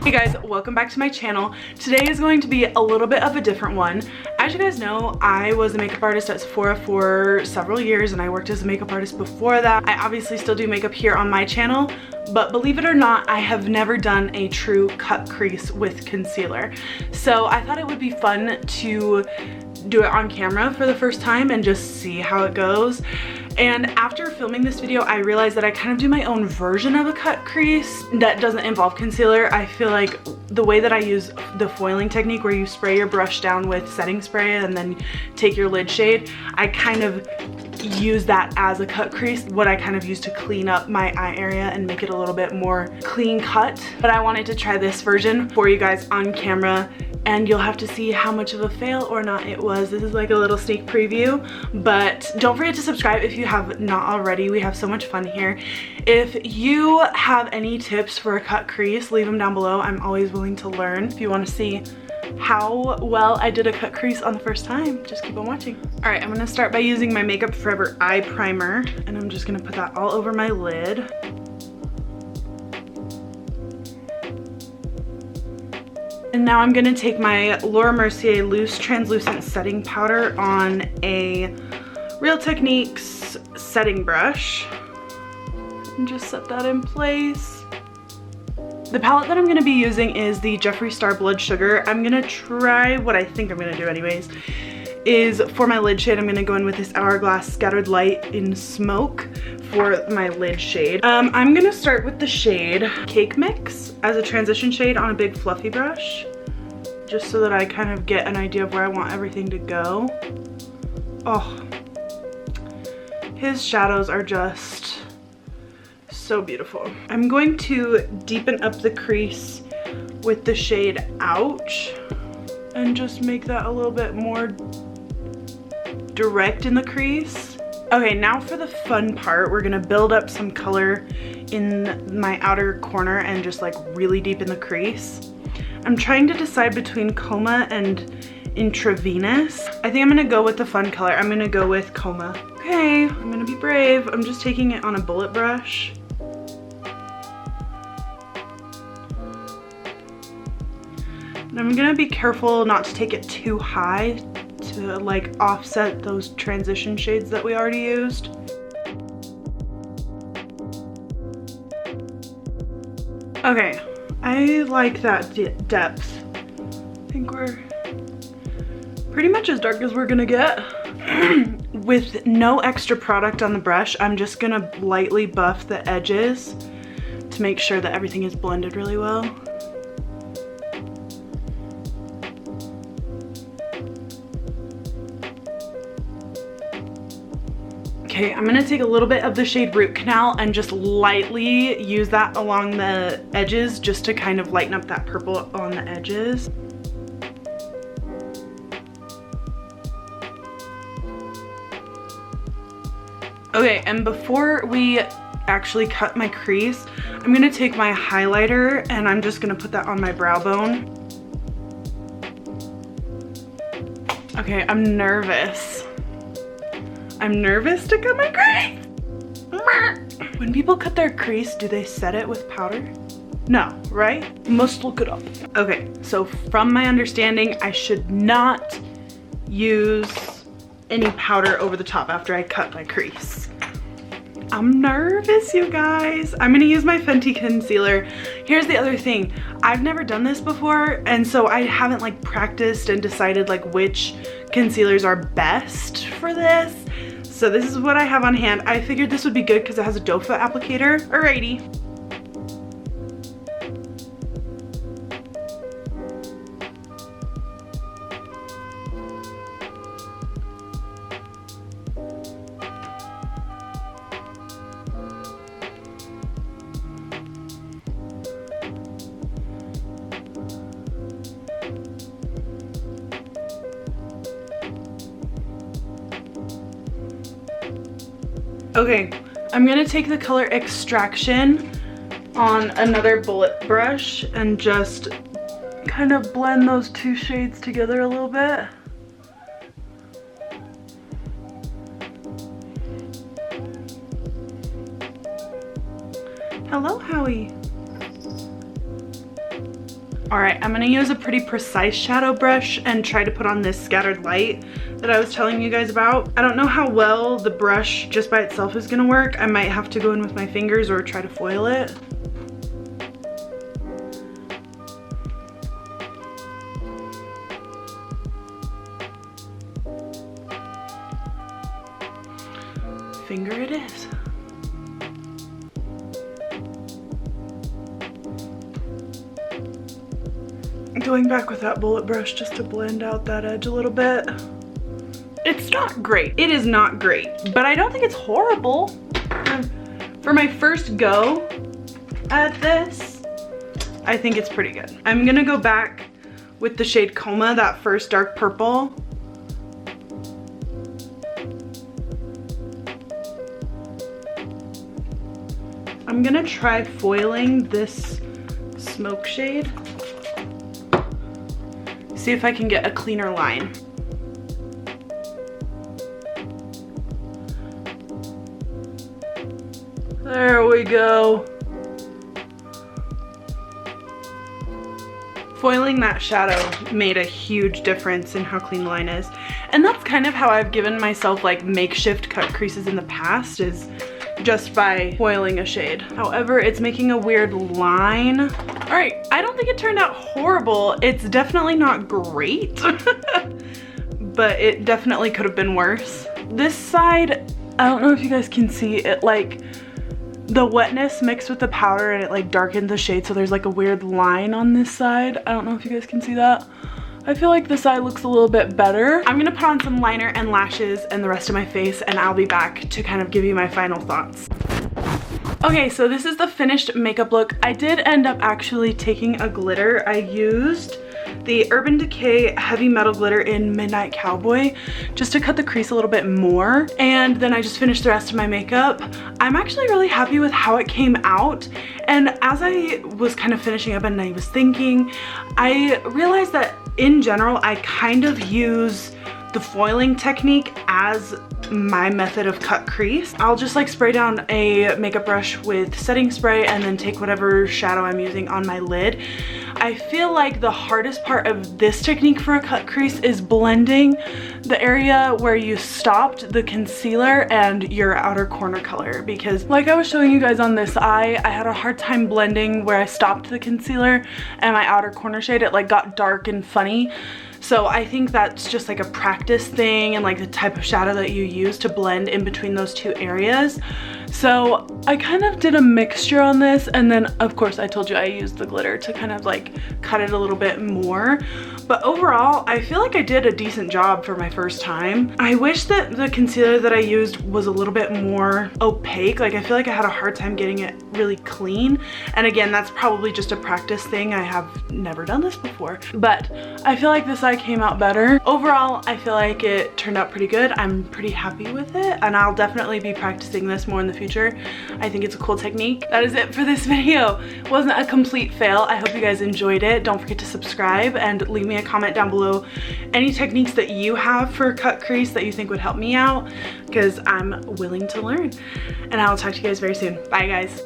Hey guys, welcome back to my channel. Today is going to be a little bit of a different one. As you guys know, I was a makeup artist at Sephora for several years and I worked as a makeup artist before that. I obviously still do makeup here on my channel, but believe it or not, I have never done a true cut crease with concealer. So I thought it would be fun to do it on camera for the first time and just see how it goes. And after filming this video, I realized that I kind of do my own version of a cut crease that doesn't involve concealer. I feel like the way that I use the foiling technique where you spray your brush down with setting spray and then take your lid shade, I kind of use that as a cut crease, what I kind of use to clean up my eye area and make it a little bit more clean cut. But I wanted to try this version for you guys on camera, and you'll have to see how much of a fail or not it was. This is like a little sneak preview, but don't forget to subscribe if you have not already. We have so much fun here. If you have any tips for a cut crease, leave them down below. I'm always willing to learn. If you want to see how well I did a cut crease on the first time, just keep on watching. All right, I'm gonna start by using my Makeup Forever eye primer, and I'm just gonna put that all over my lid. And now I'm gonna take my Laura Mercier Loose Translucent Setting Powder on a Real Techniques setting brush and just set that in place. The palette that I'm gonna be using is the Jeffree Star Blood Sugar. I'm gonna try what I think I'm gonna do anyways, is for my lid shade, I'm gonna go in with this Hourglass Scattered Light in Smoke for my lid shade. I'm gonna start with the shade Cake Mix as a transition shade on a big fluffy brush, just so that I kind of get an idea of where I want everything to go. Oh, his shadows are just so beautiful. I'm going to deepen up the crease with the shade Ouch and just make that a little bit more direct in the crease. Okay, now for the fun part, we're gonna build up some color in my outer corner and just like really deep in the crease. I'm trying to decide between Coma and Intravenous. I think I'm gonna go with the fun color. I'm gonna go with Coma. Okay, I'm gonna be brave. I'm just taking it on a bullet brush. And I'm gonna be careful not to take it too high to like offset those transition shades that we already used. Okay, I like that depth. I think we're pretty much as dark as we're gonna get. With no extra product on the brush, I'm just gonna lightly buff the edges to make sure that everything is blended really well. Okay, I'm gonna take a little bit of the shade Root Canal and just lightly use that along the edges just to kind of lighten up that purple on the edges. Okay, and before we actually cut my crease, I'm gonna take my highlighter and I'm just gonna put that on my brow bone. Okay, I'm nervous. I'm nervous to cut my crease. When people cut their crease, do they set it with powder? No, right? Must look it up. Okay, so from my understanding, I should not use any powder over the top after I cut my crease. I'm nervous, you guys. I'm gonna use my Fenty concealer. Here's the other thing. I've never done this before, and so I haven't like practiced and decided like which concealers are best for this. So this is what I have on hand. I figured this would be good because it has a doe foot applicator. Alrighty. Okay, I'm gonna take the color Extraction on another bullet brush and just kind of blend those two shades together a little bit. Hello, Howie. All right, I'm gonna use a pretty precise shadow brush and try to put on this scattered light that I was telling you guys about. I don't know how well the brush just by itself is gonna work. I might have to go in with my fingers or try to foil it. Finger it is. Going back with that bullet brush just to blend out that edge a little bit. It's not great. It is not great, but I don't think it's horrible. For my first go at this, I think it's pretty good. I'm gonna go back with the shade Coma, that first dark purple. I'm gonna try foiling this smoke shade. See if I can get a cleaner line. There we go. Foiling that shadow made a huge difference in how clean the line is. And that's kind of how I've given myself like makeshift cut creases in the past, is just by foiling a shade. However, it's making a weird line. All right, I don't think it turned out horrible. It's definitely not great, but it definitely could have been worse. This side, I don't know if you guys can see it, like the wetness mixed with the powder and it like darkened the shade, so there's like a weird line on this side. I don't know if you guys can see that. I feel like this side looks a little bit better. I'm gonna put on some liner and lashes and the rest of my face, and I'll be back to kind of give you my final thoughts. Okay, so this is the finished makeup look. I did end up actually taking a glitter. I used the Urban Decay Heavy Metal Glitter in Midnight Cowboy just to cut the crease a little bit more, and then I just finished the rest of my makeup. I'm actually really happy with how it came out, and as I was kind of finishing up and I was thinking, I realized that in general I kind of use the foiling technique as my method of cut crease. I'll just like spray down a makeup brush with setting spray and then take whatever shadow I'm using on my lid. I feel like the hardest part of this technique for a cut crease is blending the area where you stopped the concealer and your outer corner color, because like I was showing you guys on this eye, I had a hard time blending where I stopped the concealer and my outer corner shade. It like got dark and funny. So I think that's just like a practice thing and like the type of shadow that you use to blend in between those two areas. So I kind of did a mixture on this, and then of course I told you I used the glitter to kind of like cut it a little bit more. But overall, I feel like I did a decent job for my first time. I wish that the concealer that I used was a little bit more opaque. Like I feel like I had a hard time getting it really clean. And again, that's probably just a practice thing. I have never done this before, but I feel like this eye came out better. Overall, I feel like it turned out pretty good. I'm pretty happy with it, and I'll definitely be practicing this more in the future. I think it's a cool technique. That is it for this video. It wasn't a complete fail. I hope you guys enjoyed it. Don't forget to subscribe and leave me a comment down below any techniques that you have for cut crease that you think would help me out, because I'm willing to learn. And I'll talk to you guys very soon. Bye guys.